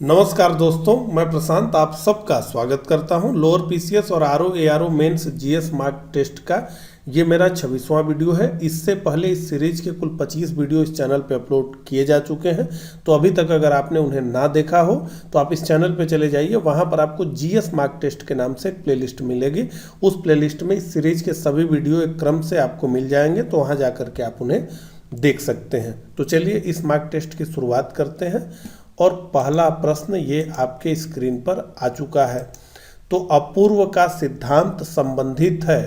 नमस्कार दोस्तों, मैं प्रशांत आप सबका स्वागत करता हूं। लोअर पीसीएस और RO ARO mains GS mark test का ये मेरा 26वां वीडियो है। इससे पहले इस सीरीज के कुल 25 वीडियो इस चैनल पे अपलोड किए जा चुके हैं। तो अभी तक अगर आपने उन्हें ना देखा हो तो आप इस चैनल पे चले जाइए, वहां पर आपको जीएस मार्क टेस्ट के नाम से एक प्लेलिस्ट मिलेगी। उस प्लेलिस्ट में इस सीरीज के सभी वीडियो एक क्रम से आपको मिल जाएंगे, तो वहाँ जा करके आप उन्हें देख सकते हैं। तो चलिए इस मार्क टेस्ट की शुरुआत करते हैं और पहला प्रश्न ये आपके स्क्रीन पर आ चुका है। तो अपूर्व का सिद्धांत संबंधित है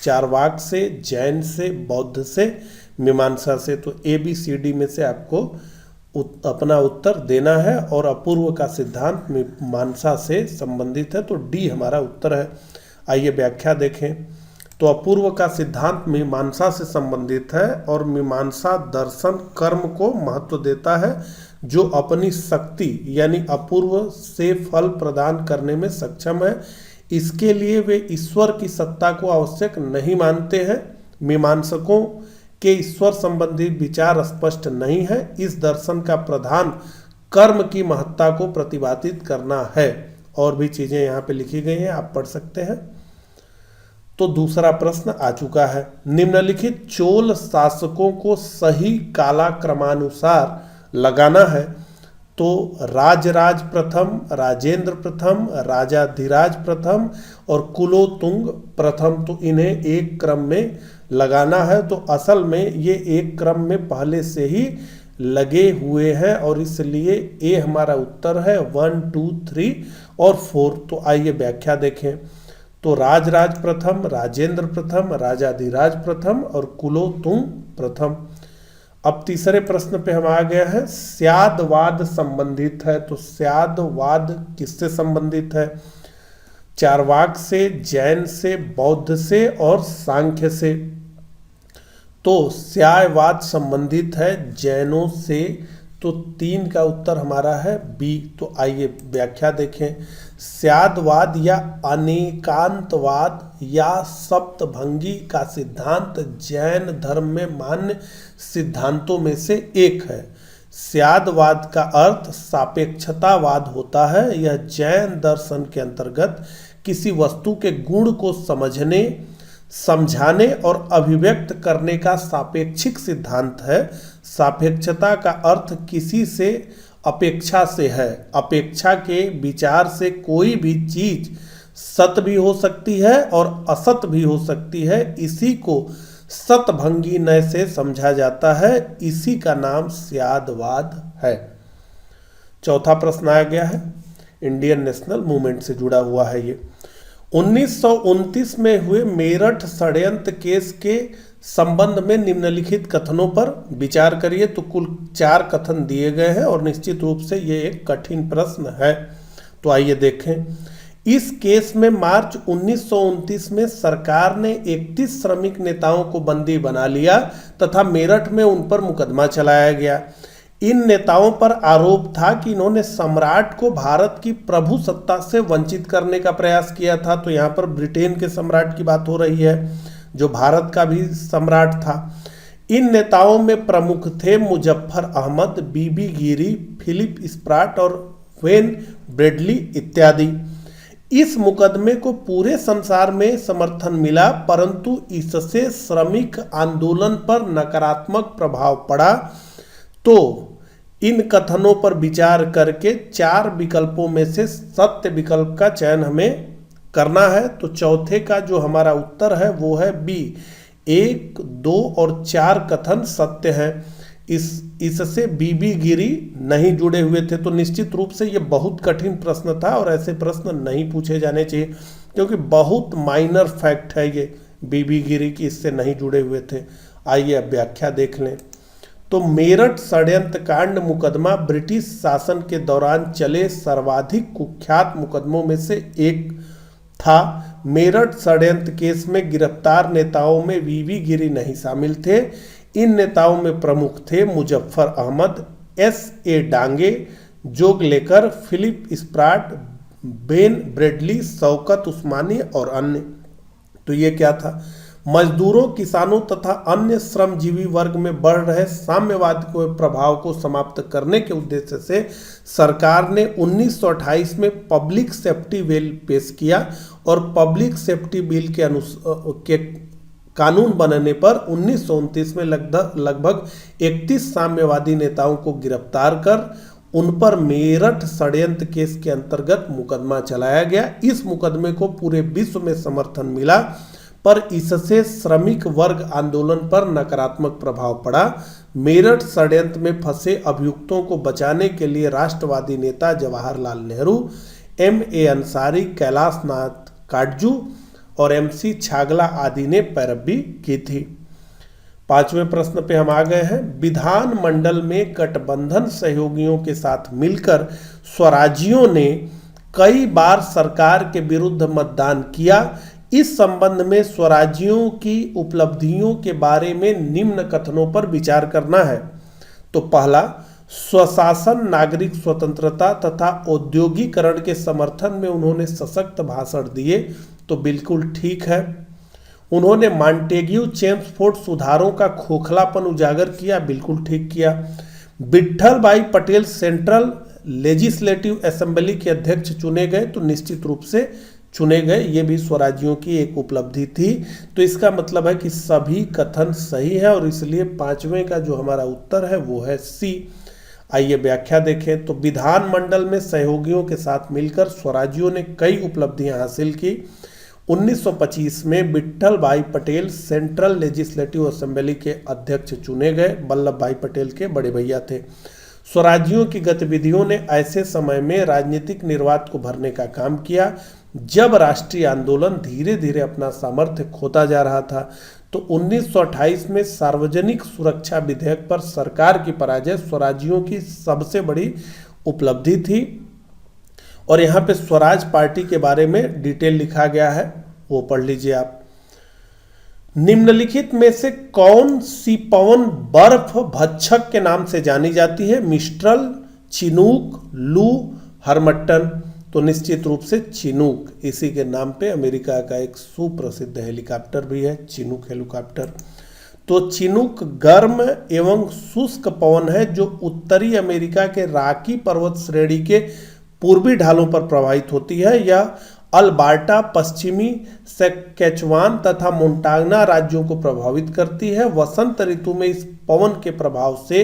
चार्वाक से, जैन से, बौद्ध से, मीमांसा से। तो ABCD में से आपको अपना उत्तर देना है और अपूर्व का सिद्धांत मीमांसा से संबंधित है, तो D हमारा उत्तर है। आइए व्याख्या देखें। तो अपूर्व का सिद्धांत मीमांसा से संबंधित है और मीमांसा दर्शन कर्म को महत्व देता है जो अपनी शक्ति यानी अपूर्व से फल प्रदान करने में सक्षम है। इसके लिए वे ईश्वर की सत्ता को आवश्यक नहीं मानते हैं। मीमांसकों के ईश्वर संबंधी विचार स्पष्ट नहीं है। इस दर्शन का प्रधान कर्म की महत्ता को प्रतिपादित करना है। और भी चीजें यहाँ पे लिखी गई हैं, आप पढ़ सकते हैं। तो दूसरा प्रश्न आ चुका है। निम्नलिखित चोल शासकों को सही कालक्रमानुसार लगाना है। तो राजराज प्रथम, राजेंद्र प्रथम, राजाधिराज प्रथम और कुलोतुंग प्रथम, तो इन्हें एक क्रम में लगाना है। तो असल में ये एक क्रम में पहले से ही लगे हुए हैं और इसलिए ए हमारा उत्तर है 1, 2, 3 और 4। तो आइए व्याख्या देखें। तो राजराज प्रथम, राजेंद्र प्रथम, राजाधिराज प्रथम और कुलोतुंग प्रथम। अब तीसरे प्रश्न पे हम आ गए हैं। स्यादवाद संबंधित है। तो स्यादवाद किससे संबंधित है? चार्वाक से, जैन से, बौद्ध से और सांख्य से। तो स्यायवाद संबंधित है जैनों से, तो 3 का उत्तर हमारा है बी। तो आइए व्याख्या देखें। स्यादवाद या अनेकांतवाद या सप्तभंगी का सिद्धांत जैन धर्म में मान्य सिद्धांतों में से एक है। स्यादवाद का अर्थ सापेक्षतावाद होता है। यह जैन दर्शन के अंतर्गत किसी वस्तु के गुण को समझने, समझाने और अभिव्यक्त करने का सापेक्षिक सिद्धांत है। सापेक्षता का अर्थ किसी से अपेक्षा से है। अपेक्षा के विचार से कोई भी चीज सत्य भी हो सकती है और असत्य भी हो सकती है। इसी को सतभंगी नय से समझा जाता है। इसी का नाम स्यादवाद है। चौथा प्रश्न आ गया है, इंडियन नेशनल मूवमेंट से जुड़ा हुआ है ये। 1929 में हुए मेरठ षड्यंत्र केस के संबंध में निम्नलिखित कथनों पर विचार करिए। तो कुल 4 कथन दिए गए हैं और निश्चित रूप से ये एक कठिन प्रश्न है। तो आइए देखें। इस केस में मार्च 1929 में सरकार ने 31 श्रमिक नेताओं को बंदी बना लिया तथा मेरठ में उन पर मुकदमा चलाया गया। इन नेताओं पर आरोप था कि इन्होंने सम्राट को भारत की प्रभु सत्ता से वंचित करने का प्रयास किया था। तो यहाँ पर ब्रिटेन के सम्राट की बात हो रही है, जो भारत का भी सम्राट था। इन नेताओं में प्रमुख थे मुजफ्फर अहमद, बीबी गिरी, फिलिप स्प्राट और वेन ब्रेडली इत्यादि। इस मुकदमे को पूरे संसार में समर्थन मिला, परंतु इससे श्रमिक आंदोलन पर नकारात्मक प्रभाव पड़ा। तो इन कथनों पर विचार करके 4 विकल्पों में से सत्य विकल्प का चयन हमें करना है। तो चौथे का जो हमारा उत्तर है वो है बी। 1, 2 और 4 कथन सत्य हैं। इससे बीबी गिरी नहीं जुड़े हुए थे। तो निश्चित रूप से ये बहुत कठिन प्रश्न था और ऐसे प्रश्न नहीं पूछे जाने चाहिए, क्योंकि बहुत माइनर फैक्ट है ये बीबी गिरी की इससे नहीं जुड़े हुए थे। आइए अब व्याख्या देख लें। तो मेरठ षड्यंत्र कांड मुकदमा ब्रिटिश शासन के दौरान चले सर्वाधिक कुख्यात मुकदमों में से एक था। मेरठ षड्यंत्र केस में गिरफ्तार नेताओं में बीबी गिरी नहीं शामिल थे। इन नेताओं में प्रमुख थे Muzaffar Ahmad, S.A. Dange, Joglekar, Philip Spratt, Ben Bradley, Shaukat Usmani और अन्य। तो ये क्या था? मजदूरों, किसानों तथा अन्य श्रमजीवी वर्ग में बढ़ रहे साम्यवाद के प्रभाव को समाप्त करने के उद्देश्य से सरकार ने 1928 में पब्लिक सेफ्टी बिल पेश किया और पब्लिक सेफ्टी बिल के कानून बनने पर 1929 में लगभग 31 साम्यवादी नेताओं को गिरफ्तार कर उन पर मेरठ षड्यंत्र केस के अंतर्गत मुकदमा चलाया गया। इस मुकदमे को पूरे विश्व में समर्थन मिला, पर इससे श्रमिक वर्ग आंदोलन पर नकारात्मक प्रभाव पड़ा। मेरठ षड्यंत्र में फंसे अभियुक्तों को बचाने के लिए राष्ट्रवादी नेता जवाहरलाल नेहरू, M.A. अंसारी, कैलाश नाथ काटजू और MC छागला आदि ने पैरवी की थी। पांचवें प्रश्न पे हम आ गए हैं। विधानमंडल में गठबंधन सहयोगियों के साथ मिलकर स्वराजियों ने कई बार सरकार के विरुद्ध मतदान किया। इस संबंध में स्वराजियों की उपलब्धियों के बारे में निम्न कथनों पर विचार करना है। तो पहला, स्वशासन, नागरिक स्वतंत्रता तथा औद्योगिकरण के समर्थन में उन्होंने सशक्त भाषण दिए, तो बिल्कुल ठीक है। उन्होंने मॉन्टेग्यू चेम्सफोर्ड सुधारों का खोखलापन उजागर किया, बिल्कुल ठीक किया। विट्ठल भाई पटेल सेंट्रल लेजिस्लेटिव असेंबली के अध्यक्ष चुने गए, तो निश्चित रूप से चुने गए, ये भी स्वराज्यों की एक उपलब्धि थी। तो इसका मतलब है कि सभी कथन सही है और इसलिए पांचवें का जो हमारा उत्तर है वो है सी। आइए व्याख्या देखें। तो विधानमंडल में सहयोगियों के साथ मिलकर स्वराज्यों ने कई उपलब्धियां हासिल की। 1925 में विट्ठल भाई पटेल सेंट्रल लेजिस्लेटिव असेंबली के अध्यक्ष चुने गए, वल्लभ भाई पटेल के बड़े भैया थे। स्वराज्यों की गतिविधियों ने ऐसे समय में राजनीतिक निर्वात को भरने का काम किया जब राष्ट्रीय आंदोलन धीरे धीरे अपना सामर्थ्य खोता जा रहा था। तो 1928 में सार्वजनिक सुरक्षा विधेयक पर सरकार की पराजय स्वराज्यों की सबसे बड़ी उपलब्धि थी। और यहाँ पे स्वराज पार्टी के बारे में डिटेल लिखा गया है, वो पढ़ लीजिए आप। निम्नलिखित में से कौन सी पवन बर्फ भक्षक के नाम से जानी जाती है? मिस्ट्रल, चिनूक, लू, हरमट्टन। तो निश्चित रूप से चिनूक, इसी के नाम पे अमेरिका का एक सुप्रसिद्ध हेलीकॉप्टर भी है, चिनूक हेलीकॉप्टर। तो चिनूक गर्म एवं शुष्क पवन है जो उत्तरी अमेरिका के रॉकी पर्वत श्रेणी के पूर्वी ढालों पर प्रवाहित होती है। यह अल्बर्टा, पश्चिमी सस्केचुआन तथा मोंटाना राज्यों को प्रभावित करती है। वसंत ऋतु में इस पवन के प्रभाव से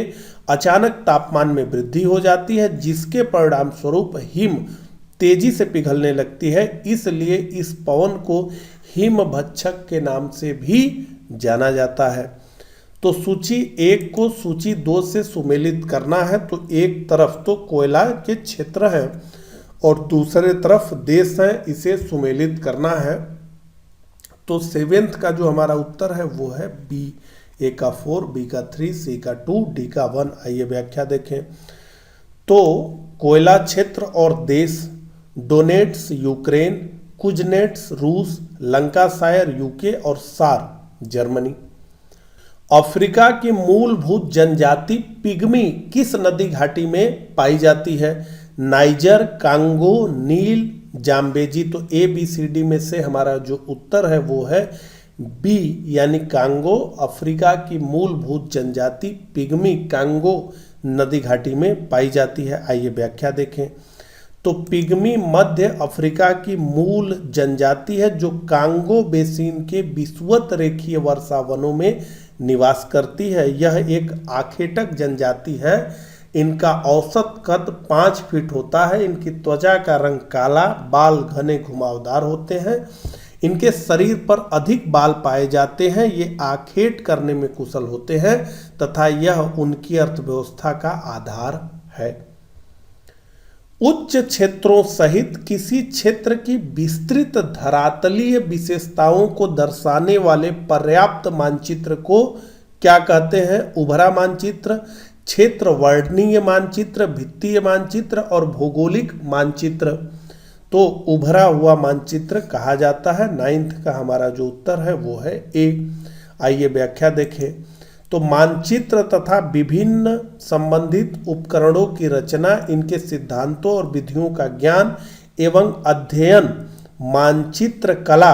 अचानक तापमान में वृद्धि हो जाती है, जिसके परिणाम स्वरूप हिम तेजी से पिघलने लगती है। इसलिए इस पवन को हिम भक्षक के नाम से भी जाना जाता है। तो सूची 1 को सूची 2 से सुमेलित करना है। तो एक तरफ तो कोयला के क्षेत्र है और दूसरे तरफ देश है, इसे सुमेलित करना है। तो 7th का जो हमारा उत्तर है वो है बी। ए का 4, बी का 3, सी का 2, डी का 1। आइए व्याख्या देखें। तो कोयला क्षेत्र और देश, डोनेट्स यूक्रेन, कुजनेट्स रूस, लंकाशायर यूके और सार जर्मनी। अफ्रीका की मूलभूत जनजाति पिग्मी किस नदी घाटी में पाई जाती है? नाइजर, कांगो, नील, जाम्बेजी। तो ABCD में से हमारा जो उत्तर है वो है बी, यानी कांगो। अफ्रीका की मूलभूत जनजाति पिग्मी कांगो नदी घाटी में पाई जाती है। आइए व्याख्या देखें। तो पिग्मी मध्य अफ्रीका की मूल जनजाति है जो कांगो बेसिन के विषुवत रेखीय वर्षा वनों में निवास करती है। यह एक आखेटक जनजाति है। इनका औसत कद 5 फीट होता है। इनकी त्वचा का रंग काला, बाल घने घुमावदार होते हैं। इनके शरीर पर अधिक बाल पाए जाते हैं। ये आखेट करने में कुशल होते हैं तथा यह उनकी अर्थव्यवस्था का आधार है। उच्च क्षेत्रों सहित किसी क्षेत्र की विस्तृत धरातलीय विशेषताओं को दर्शाने वाले पर्याप्त मानचित्र को क्या कहते हैं? उभरा मानचित्र, क्षेत्र वर्णनीय मानचित्र, भित्तीय मानचित्र और भौगोलिक मानचित्र। तो उभरा हुआ मानचित्र कहा जाता है। 9th का हमारा जो उत्तर है वो है ए। आइए व्याख्या देखें। तो मानचित्र तथा विभिन्न संबंधित उपकरणों की रचना, इनके सिद्धांतों और विधियों का ज्ञान एवं अध्ययन मानचित्र कला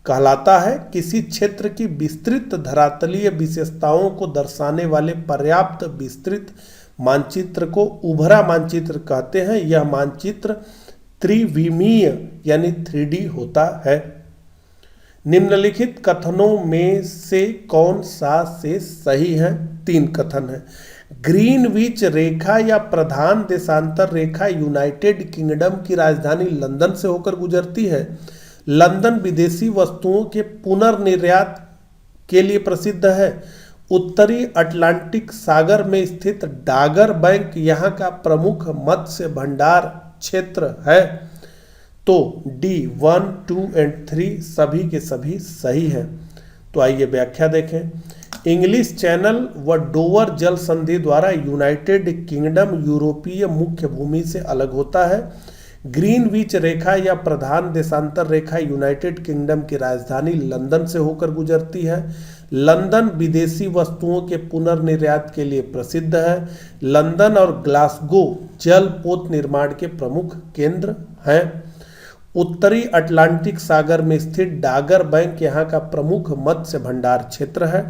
कहलाता है। किसी क्षेत्र की विस्तृत धरातलीय विशेषताओं को दर्शाने वाले पर्याप्त विस्तृत मानचित्र को उभरा मानचित्र कहते हैं। यह मानचित्र त्रिविमीय यानी 3D होता है। निम्नलिखित कथनों में से कौन सा से सही है? 3 कथन है। ग्रीनविच रेखा या प्रधान देशांतर रेखा यूनाइटेड किंगडम की राजधानी लंदन से होकर गुजरती है। लंदन विदेशी वस्तुओं के पुनर्निर्यात के लिए प्रसिद्ध है। उत्तरी अटलांटिक सागर में स्थित डागर बैंक यहाँ का प्रमुख मत्स्य भंडार क्षेत्र है। तो D 1, 2 और 3 सभी के सभी सही हैं। तो आइए व्याख्या देखें। इंग्लिश चैनल व डोवर जल संधि द्वारा यूनाइटेड किंगडम यूरोपीय मुख्य भूमि से अलग होता है। ग्रीनविच रेखा या प्रधान देशांतर रेखा यूनाइटेड किंगडम की राजधानी लंदन से होकर गुजरती है। लंदन विदेशी वस्तुओं के पुनर्निर्यात के लिए प्रसिद्ध है। लंदन और ग्लासगो जल पोत निर्माण के प्रमुख केंद्र हैं। उत्तरी अटलांटिक सागर में स्थित डागर बैंक यहाँ का प्रमुख मत्स्य भंडार क्षेत्र है।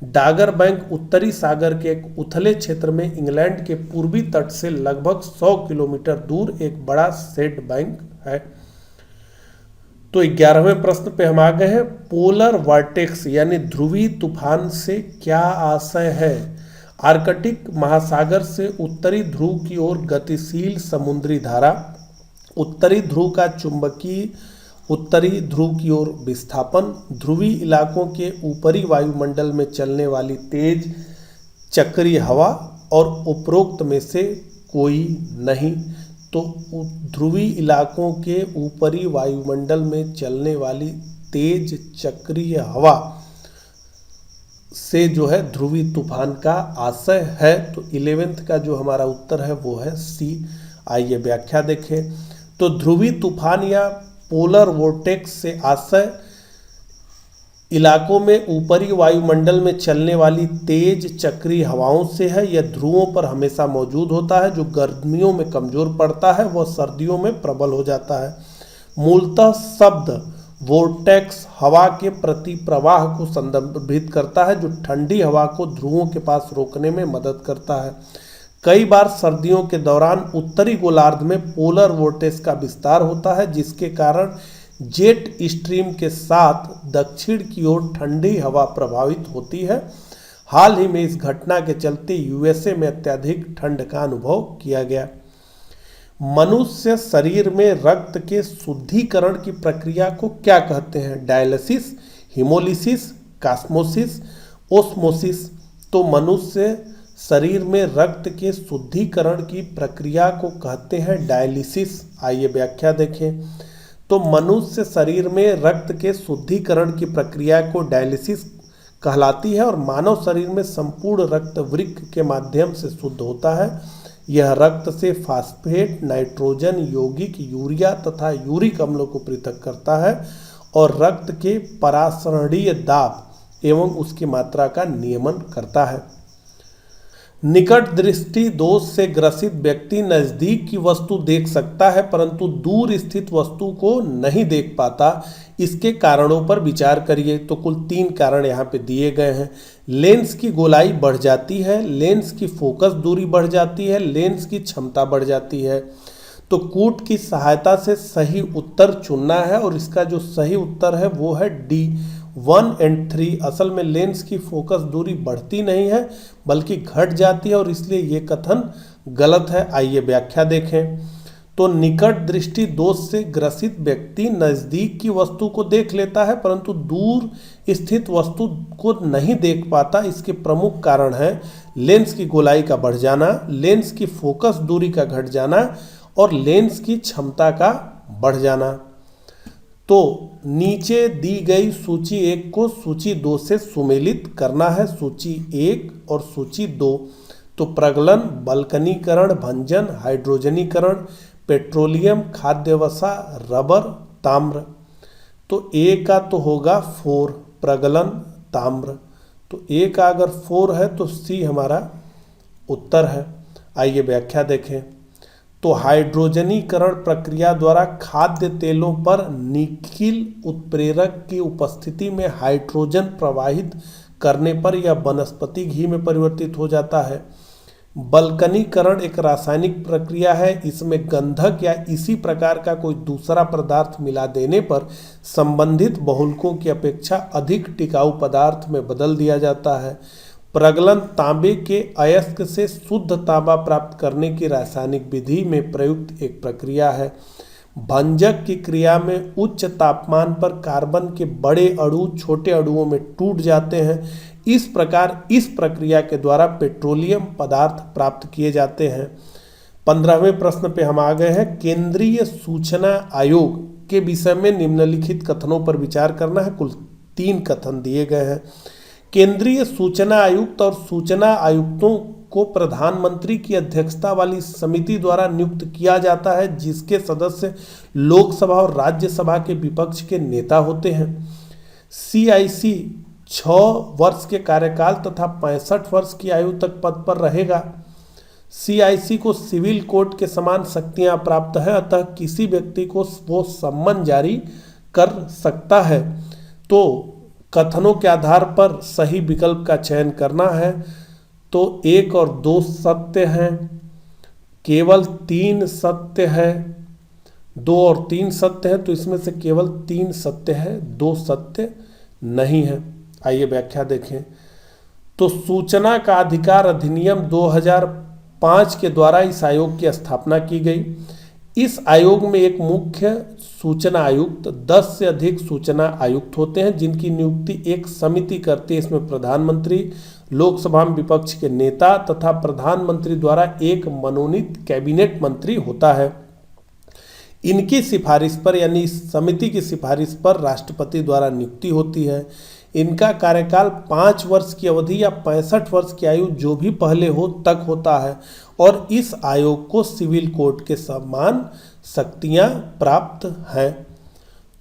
डागर बैंक उत्तरी सागर के एक उथले क्षेत्र में इंग्लैंड के पूर्वी तट से लगभग 100 किलोमीटर दूर एक बड़ा सेट बैंक है। तो 11वें प्रश्न पे हम आ गए हैं। पोलर वर्टेक्स यानी ध्रुवीय तूफान से क्या आशय है? आर्कटिक महासागर से उत्तरी ध्रुव की ओर गतिशील समुद्री धारा, उत्तरी ध्रुव का चुंबकीय उत्तरी ध्रुव की ओर विस्थापन, ध्रुवीय इलाकों के ऊपरी वायुमंडल में चलने वाली तेज चक्रीय हवा और उपरोक्त में से कोई नहीं। तो ध्रुवीय इलाकों के ऊपरी वायुमंडल में चलने वाली तेज चक्रीय हवा से जो है ध्रुवीय तूफान का आशय है। तो 11th का जो हमारा उत्तर है वो है C। आइए व्याख्या देखें। तो ध्रुवीय तूफान या पोलर वोर्टेक्स से आशय इलाकों में ऊपरी वायुमंडल में चलने वाली तेज चक्रीय हवाओं से है। यह ध्रुवों पर हमेशा मौजूद होता है। जो गर्मियों में कमजोर पड़ता है वह सर्दियों में प्रबल हो जाता है। मूलतः शब्द वोर्टेक्स हवा के प्रति प्रवाह को संदर्भित करता है जो ठंडी हवा को ध्रुवों के पास रोकने में मदद करता है। कई बार सर्दियों के दौरान उत्तरी गोलार्ध में पोलर वोर्टेक्स का विस्तार होता है जिसके कारण जेट स्ट्रीम के साथ दक्षिण की ओर ठंडी हवा प्रभावित होती है। हाल ही में इस घटना के चलते यूएसए में अत्यधिक ठंड का अनुभव किया गया। मनुष्य शरीर में रक्त के शुद्धिकरण की प्रक्रिया को क्या कहते हैं? डायलिसिस, हीमोलिसिस, कास्मोसिस, ओस्मोसिस। तो मनुष्य शरीर में रक्त के शुद्धिकरण की प्रक्रिया को कहते हैं डायलिसिस। आइए व्याख्या देखें। तो मनुष्य शरीर में रक्त के शुद्धिकरण की प्रक्रिया को डायलिसिस कहलाती है और मानव शरीर में संपूर्ण रक्त वृक्क के माध्यम से शुद्ध होता है। यह रक्त से फास्फेट, नाइट्रोजन, यौगिक, यूरिया तथा यूरिक अम्लों को पृथक करता है और रक्त के परासरणीय दाब एवं उसकी मात्रा का नियमन करता है। निकट दृष्टि दोष से ग्रसित व्यक्ति नजदीक की वस्तु देख सकता है परंतु दूर स्थित वस्तु को नहीं देख पाता। इसके कारणों पर विचार करिए। तो कुल 3 कारण यहाँ पे दिए गए हैं। लेंस की गोलाई बढ़ जाती है, लेंस की फोकस दूरी बढ़ जाती है, लेंस की क्षमता बढ़ जाती है। तो कूट की सहायता से सही उत्तर चुनना है और इसका जो सही उत्तर है वो है D 1 और 3। असल में लेंस की फोकस दूरी बढ़ती नहीं है बल्कि घट जाती है और इसलिए ये कथन गलत है। आइए व्याख्या देखें। तो निकट दृष्टि दोष से ग्रसित व्यक्ति नज़दीक की वस्तु को देख लेता है परंतु दूर स्थित वस्तु को नहीं देख पाता। इसके प्रमुख कारण हैं लेंस की गोलाई का बढ़ जाना, लेंस की फोकस दूरी का घट जाना और लेंस की क्षमता का बढ़ जाना। तो नीचे दी गई सूची 1 को सूची 2 से सुमेलित करना है। सूची 1 और सूची 2। तो प्रगलन, बल्कनीकरण, भंजन, हाइड्रोजनीकरण, पेट्रोलियम, खाद्य वसा, रबर, ताम्र। तो A का तो होगा 4 प्रगलन ताम्र। तो A का अगर 4 है तो C हमारा उत्तर है। आइए व्याख्या देखें। तो हाइड्रोजनीकरण प्रक्रिया द्वारा खाद्य तेलों पर निकिल उत्प्रेरक की उपस्थिति में हाइड्रोजन प्रवाहित करने पर यह वनस्पति घी में परिवर्तित हो जाता है। बल्कनीकरण एक रासायनिक प्रक्रिया है। इसमें गंधक या इसी प्रकार का कोई दूसरा पदार्थ मिला देने पर संबंधित बहुलकों की अपेक्षा अधिक टिकाऊ पदार्थ में बदल दिया जाता है। प्रगलन तांबे के अयस्क से शुद्ध तांबा प्राप्त करने की रासायनिक विधि में प्रयुक्त एक प्रक्रिया है। भंजक की क्रिया में उच्च तापमान पर कार्बन के बड़े अणु छोटे अणुओं में टूट जाते हैं। इस प्रकार इस प्रक्रिया के द्वारा पेट्रोलियम पदार्थ प्राप्त किए जाते हैं। 15वें प्रश्न पे हम आ गए हैं। केंद्रीय सूचना आयोग के विषय में निम्नलिखित कथनों पर विचार करना है। कुल 3 कथन दिए गए हैं। केंद्रीय सूचना आयुक्त और सूचना आयुक्तों को प्रधानमंत्री की अध्यक्षता वाली समिति द्वारा नियुक्त किया जाता है, जिसके सदस्य लोकसभा और राज्यसभा के विपक्ष के नेता होते हैं। CIC 6 वर्ष के कार्यकाल तथा 65 वर्ष की आयु तक पद पर रहेगा। CIC को सिविल कोर्ट के समान शक्तियां प्राप्त है, अतः किसी व्यक्ति को वो सम्मन जारी कर सकता है। तो कथनों के आधार पर सही विकल्प का चयन करना है। तो 1 और 2 सत्य हैं, केवल 3 सत्य है। 2 और 3 सत्य है, तो इसमें से केवल 3 सत्य है, 2 सत्य नहीं है। आइए व्याख्या देखें। तो सूचना का अधिकार अधिनियम 2005 के द्वारा इस आयोग की स्थापना की गई। इस आयोग में एक मुख्य सूचना आयुक्त, 10 से अधिक सूचना आयुक्त होते हैं, जिनकी नियुक्ति एक समिति करती है। इसमें प्रधानमंत्री, लोकसभा में विपक्ष के नेता तथा प्रधानमंत्री द्वारा एक मनोनीत कैबिनेट मंत्री होता है। इनकी सिफारिश पर यानी इस समिति की सिफारिश पर राष्ट्रपति द्वारा नियुक्ति होती है। इनका कार्यकाल 5 वर्ष की अवधि या 65 वर्ष की आयु जो भी पहले हो तक होता है और इस आयोग को सिविल कोर्ट के समान शक्तियां प्राप्त हैं।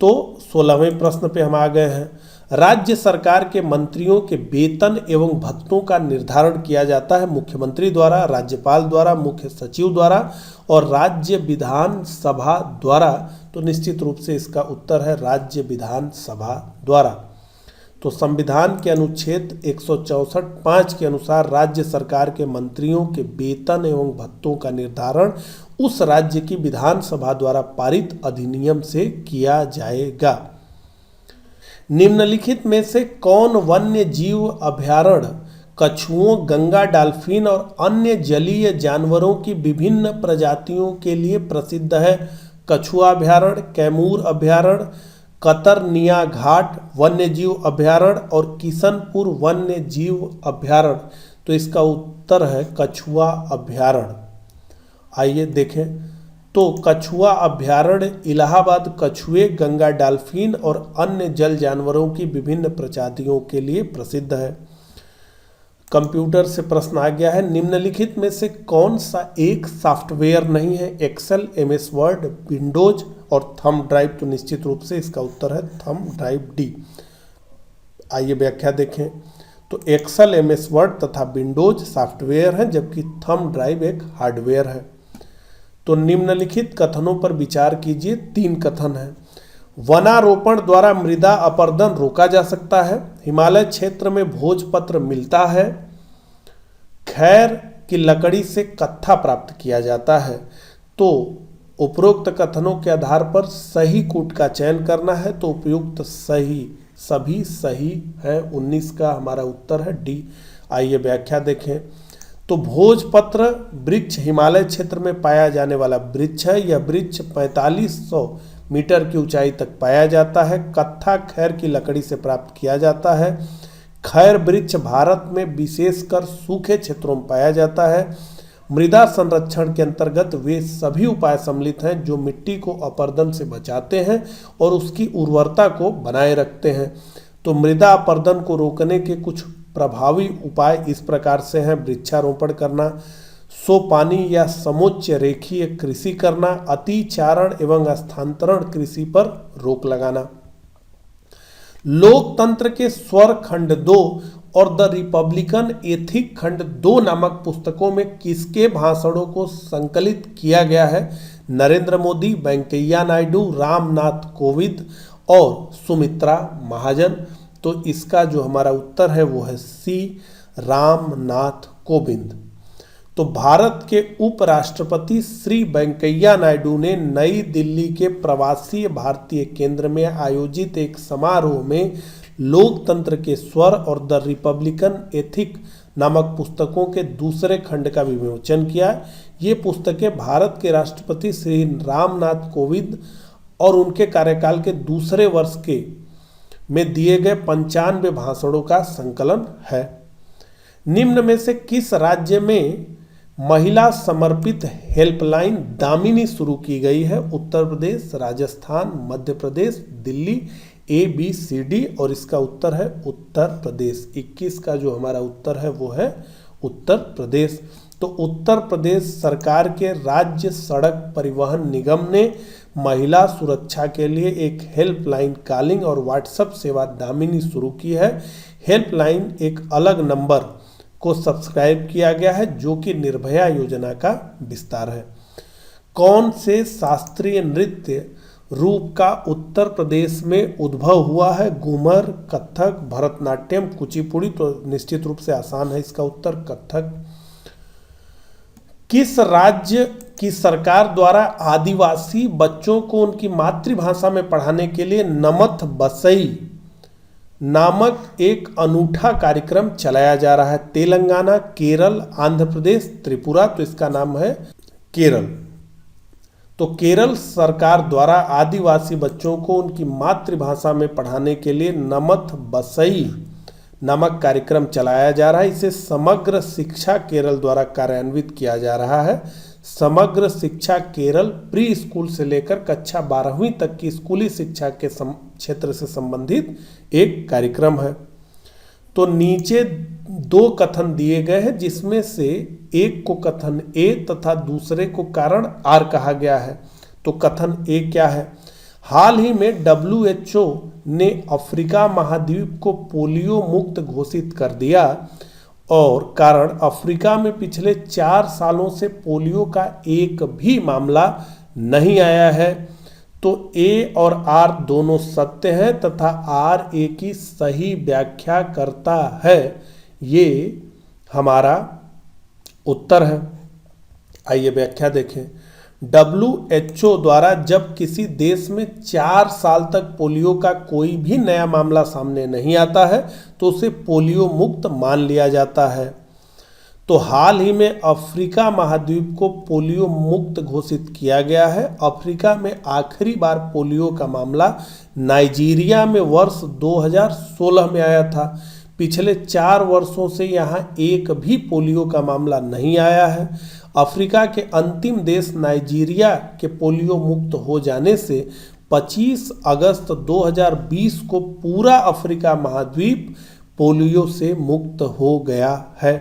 तो 16वें प्रश्न पे हम आ गए हैं। राज्य सरकार के मंत्रियों के वेतन एवं भत्तों का निर्धारण किया जाता है मुख्यमंत्री द्वारा, राज्यपाल द्वारा, मुख्य सचिव द्वारा और राज्य विधानसभा द्वारा। तो निश्चित रूप से इसका उत्तर है राज्य विधानसभा द्वारा। तो संविधान के अनुच्छेद 164(5) के अनुसार राज्य सरकार के मंत्रियों के वेतन एवं भत्तों का निर्धारण उस राज्य की विधानसभा द्वारा पारित अधिनियम से किया जाएगा। निम्नलिखित में से कौन वन्य जीव अभयारण्य कछुओं, गंगा डाल्फिन और अन्य जलीय जानवरों की विभिन्न प्रजातियों के लिए प्रसिद्ध है? कछुआ अभयारण्य, कैमूर अभयारण्य, कतरनिया घाट वन्य जीव अभयारण्य और किशनपुर वन्य जीव अभयारण्य। तो इसका उत्तर है कछुआ अभयारण्य। आइए देखें। तो कछुआ अभयारण्य इलाहाबाद कछुए, गंगा डाल्फिन और अन्य जल जानवरों की विभिन्न प्रजातियों के लिए प्रसिद्ध है। कंप्यूटर से प्रश्न आ गया है। निम्नलिखित में से कौन सा एक सॉफ्टवेयर नहीं है? एक्सेल, MS वर्ड, विंडोज और थंब ड्राइव। तो निश्चित रूप से इसका उत्तर है थंब ड्राइव D। आइए व्याख्या देखें। तो एक्सेल, MS वर्ड तथा विंडोज सॉफ्टवेयर है, जबकि थंब ड्राइव एक हार्डवेयर है। तो निम्नलिखित कथनों पर विचार कीजिए। 3 कथन है। वनारोपण द्वारा मृदा अपरदन रोका जा सकता है। हिमालय क्षेत्र में भोजपत्र मिलता है। खैर की लकड़ी से कत्था प्राप्त किया जाता है। तो उपरोक्त कथनों के आधार पर सही कूट का चयन करना है। तो उपयुक्त सही सभी सही है। 19 का हमारा उत्तर है D। आइए व्याख्या देखें। तो भोजपत्र वृक्ष हिमालय क्षेत्र में पाया जाने वाला वृक्ष है। यह वृक्ष 4500 मीटर की ऊंचाई तक पाया जाता है। कत्था खैर की लकड़ी से प्राप्त किया जाता है। खैर वृक्ष भारत में विशेषकर सूखे क्षेत्रों में पाया जाता है। मृदा संरक्षण के अंतर्गत वे सभी उपाय सम्मिलित हैं जो मिट्टी को अपरदन से बचाते हैं और उसकी उर्वरता को बनाए रखते हैं। तो मृदा अपरदन को रोकने के कुछ प्रभावी उपाय इस प्रकार से हैं। वृक्षारोपण करना, सोपानी या समोच्च रेखीय कृषि करना, अतिचारण एवं स्थानांतरण कृषि पर रोक लगाना। लोकतंत्र के स्वर खंड 2 और द रिपब्लिकन एथिक खंड 2 नामक पुस्तकों में किसके भाषणों को संकलित किया गया है? नरेंद्र मोदी, वेंकैया नायडू, रामनाथ कोविंद और सुमित्रा महाजन। तो इसका जो हमारा उत्तर है वो है सी, रामनाथ कोविंद। तो भारत के उपराष्ट्रपति श्री वेंकैया नायडू ने नई दिल्ली के प्रवासी भारतीय केंद्र में आयोजित एक समारोह में लोकतंत्र के स्वर और द रिपब्लिकन एथिक नामक पुस्तकों के दूसरे खंड का विमोचन किया। ये पुस्तकें भारत के राष्ट्रपति श्री रामनाथ कोविंद और उनके कार्यकाल के दूसरे वर्ष के में दिए गए 95 भाषणों का संकलन है। निम्न में से किस राज्य में महिला समर्पित हेल्पलाइन दामिनी शुरू की गई है? उत्तर प्रदेश, राजस्थान, मध्य प्रदेश, दिल्ली। ABCD और इसका उत्तर है उत्तर प्रदेश। 21 का जो हमारा उत्तर है वो है उत्तर प्रदेश। तो उत्तर प्रदेश सरकार के राज्य सड़क परिवहन निगम ने महिला सुरक्षा के लिए एक हेल्पलाइन कॉलिंग और व्हाट्सएप सेवा दामिनी शुरू की है। हेल्पलाइन एक अलग नंबर को सब्सक्राइब किया गया है जो कि निर्भया योजना का विस्तार है। कौन से शास्त्रीय नृत्य रूप का उत्तर प्रदेश में उद्भव हुआ है? घूमर, कथक, भरतनाट्यम, कुचिपुड़ी। तो निश्चित रूप से आसान है इसका उत्तर कथक। किस राज्य की सरकार द्वारा आदिवासी बच्चों को उनकी मातृभाषा में पढ़ाने के लिए नमथ बसई नामक एक अनूठा कार्यक्रम चलाया जा रहा है? तेलंगाना, केरल, आंध्र प्रदेश, त्रिपुरा। तो इसका नाम है केरल। तो केरल सरकार द्वारा आदिवासी बच्चों को उनकी मातृभाषा में पढ़ाने के लिए नमथ बसई नामक कार्यक्रम चलाया जा रहा है। इसे समग्र शिक्षा केरल द्वारा कार्यान्वित किया जा रहा है। समग्र शिक्षा केरल प्री स्कूल से लेकर कक्षा 12वीं तक की स्कूली शिक्षा के क्षेत्र से संबंधित एक कार्यक्रम है। तो नीचे 2 कथन दिए गए हैं जिसमें से एक को कथन ए तथा दूसरे को कारण आर कहा गया है। तो कथन ए क्या है? हाल ही में WHO ने अफ्रीका महाद्वीप को पोलियो मुक्त घोषित कर दिया और कारण अफ्रीका में पिछले 4 सालों से पोलियो का एक भी मामला नहीं आया है। तो ए और आर दोनों सत्य हैं तथा आर ए की सही व्याख्या करता है। ये हमारा उत्तर है। आइए व्याख्या देखें। WHO द्वारा जब किसी देश में 4 साल तक पोलियो का कोई भी नया मामला सामने नहीं आता है तो उसे पोलियो मुक्त मान लिया जाता है। तो हाल ही में अफ्रीका महाद्वीप को पोलियो मुक्त घोषित किया गया है। अफ्रीका में आखिरी बार पोलियो का मामला नाइजीरिया में वर्ष 2016 में आया था। पिछले 4 वर्षों से यहाँ एक भी पोलियो का मामला नहीं आया है। अफ्रीका के अंतिम देश नाइजीरिया के पोलियो मुक्त हो जाने से 25 अगस्त 2020 को पूरा अफ्रीका महाद्वीप पोलियो से मुक्त हो गया है।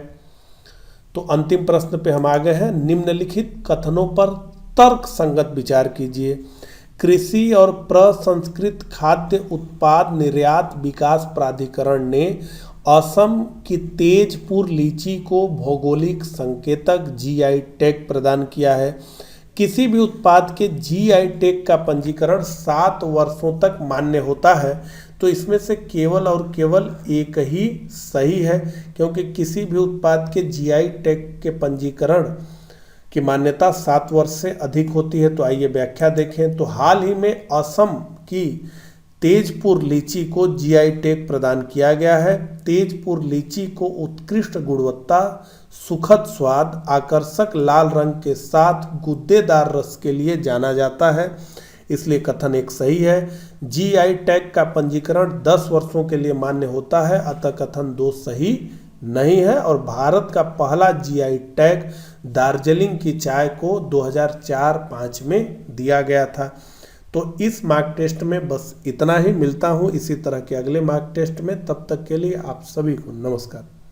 तो अंतिम प्रश्न पे हम आ गए हैं। निम्नलिखित कथनों पर तर्क संगत विचार कीजिए। कृषि और प्रसंस्कृत खाद्य उत्पाद निर्यात विकास प्राधिकरण ने असम की तेजपुर लीची को भौगोलिक संकेतक GI टैग प्रदान किया है। किसी भी उत्पाद के GI टैग का पंजीकरण 7 वर्षों तक मान्य होता है। तो इसमें से केवल और केवल एक ही सही है क्योंकि किसी भी उत्पाद के GI टैग के पंजीकरण की मान्यता 7 वर्ष से अधिक होती है। तो आइए व्याख्या देखें। तो हाल ही में असम की तेजपुर लीची को GI टैग प्रदान किया गया है। तेजपुर लीची को उत्कृष्ट गुणवत्ता, सुखद स्वाद, आकर्षक लाल रंग के साथ गुद्देदार रस के लिए जाना जाता है, इसलिए कथन एक सही है। GI टैग का पंजीकरण 10 वर्षों के लिए मान्य होता है, अतः कथन 2 सही नहीं है। और भारत का पहला GI टैग दार्जिलिंग की चाय को 2004-05 में दिया गया था। तो इस मार्क टेस्ट में बस इतना ही। मिलता हूँ इसी तरह के अगले मार्क टेस्ट में। तब तक के लिए आप सभी को नमस्कार।